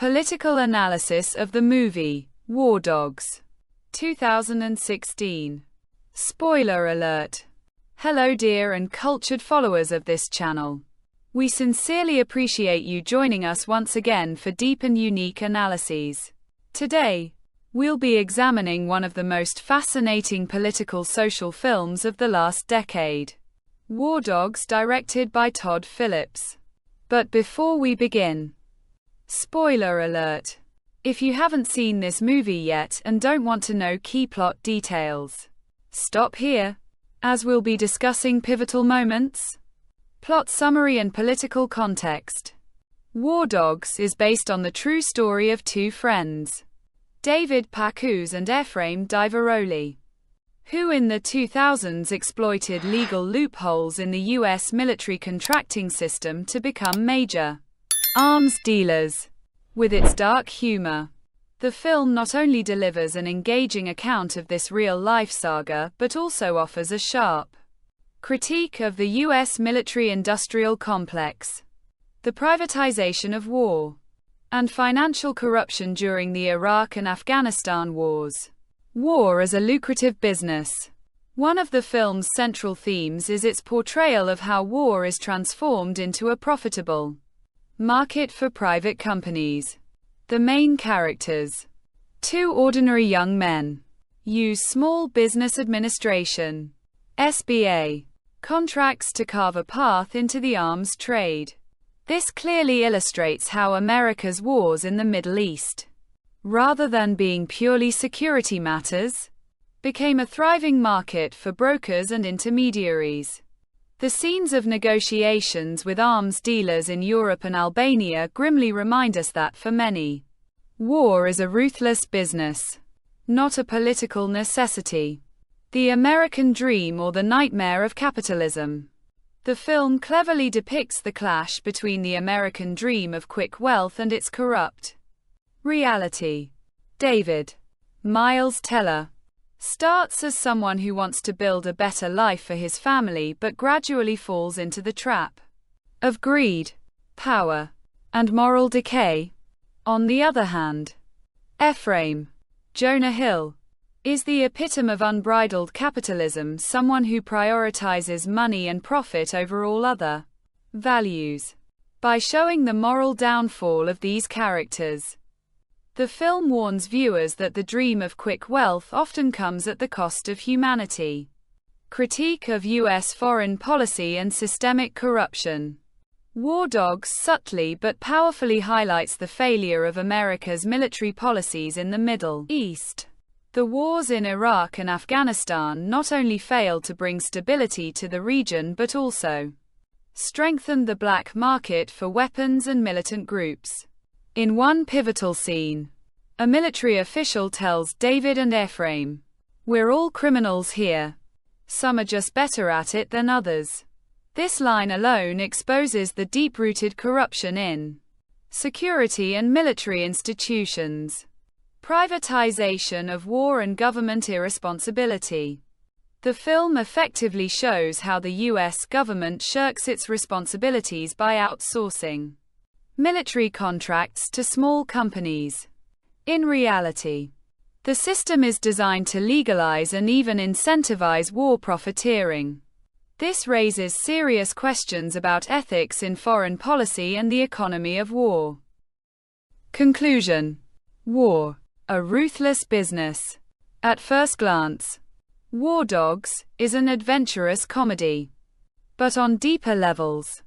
Political analysis of the movie, War Dogs, 2016. Spoiler alert. Hello dear and cultured followers of this channel. We sincerely appreciate you joining us once again for deep and unique analyses. Today, we'll be examining one of the most fascinating political social films of the last decade, War Dogs, directed by Todd Phillips. But before we begin, spoiler alert. If you haven't seen this movie yet and don't want to know key plot details, stop here, as we'll be discussing pivotal moments, plot summary and political context. War Dogs is based on the true story of two friends, David Packouz and Efraim Diveroli, who in the 2000s exploited legal loopholes in the US military contracting system to become major arms dealers. With its dark humor, the film not only delivers an engaging account of this real-life saga but also offers a sharp critique of the US military-industrial complex, the privatization of war, and financial corruption during the Iraq and Afghanistan wars. War as a lucrative business. One of the film's central themes is its portrayal of how war is transformed into a profitable market for private companies. The main characters, two ordinary young men, use small business administration (SBA) contracts to carve a path into the arms trade. This clearly illustrates how America's wars in the Middle East, rather than being purely security matters, became a thriving market for brokers and intermediaries. The scenes of negotiations with arms dealers in Europe and Albania grimly remind us that for many, war is a ruthless business, not a political necessity. The American dream or the nightmare of capitalism. The film cleverly depicts the clash between the American dream of quick wealth and its corrupt reality. David, Miles Teller, starts as someone who wants to build a better life for his family but gradually falls into the trap of greed, power, and moral decay. On the other hand, Efraim, Jonah Hill, is the epitome of unbridled capitalism, someone who prioritizes money and profit over all other values. By showing the moral downfall of these characters, the film warns viewers that the dream of quick wealth often comes at the cost of humanity. Critique of U.S. foreign policy and systemic corruption. War Dogs subtly but powerfully highlights the failure of America's military policies in the Middle East. The wars in Iraq and Afghanistan not only failed to bring stability to the region but also strengthened the black market for weapons and militant groups. In one pivotal scene, a military official tells David and Efraim, "We're all criminals here. Some are just better at it than others." This line alone exposes the deep-rooted corruption in security and military institutions, privatization of war and government irresponsibility. The film effectively shows how the US government shirks its responsibilities by outsourcing military contracts to small companies. In reality, the system is designed to legalize and even incentivize war profiteering. This raises serious questions about ethics in foreign policy and the economy of war. Conclusion. War, a ruthless business. At first glance, War Dogs is an adventurous comedy. But on deeper levels,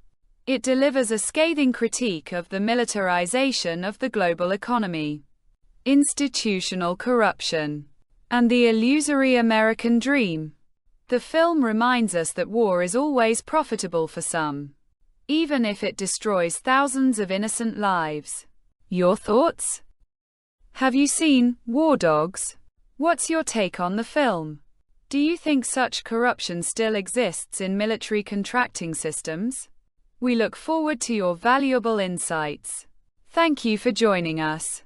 it delivers a scathing critique of the militarization of the global economy, institutional corruption, and the illusory American dream. The film reminds us that war is always profitable for some, even if it destroys thousands of innocent lives. Your thoughts? Have you seen War Dogs? What's your take on the film? Do you think such corruption still exists in military contracting systems? We look forward to your valuable insights. Thank you for joining us.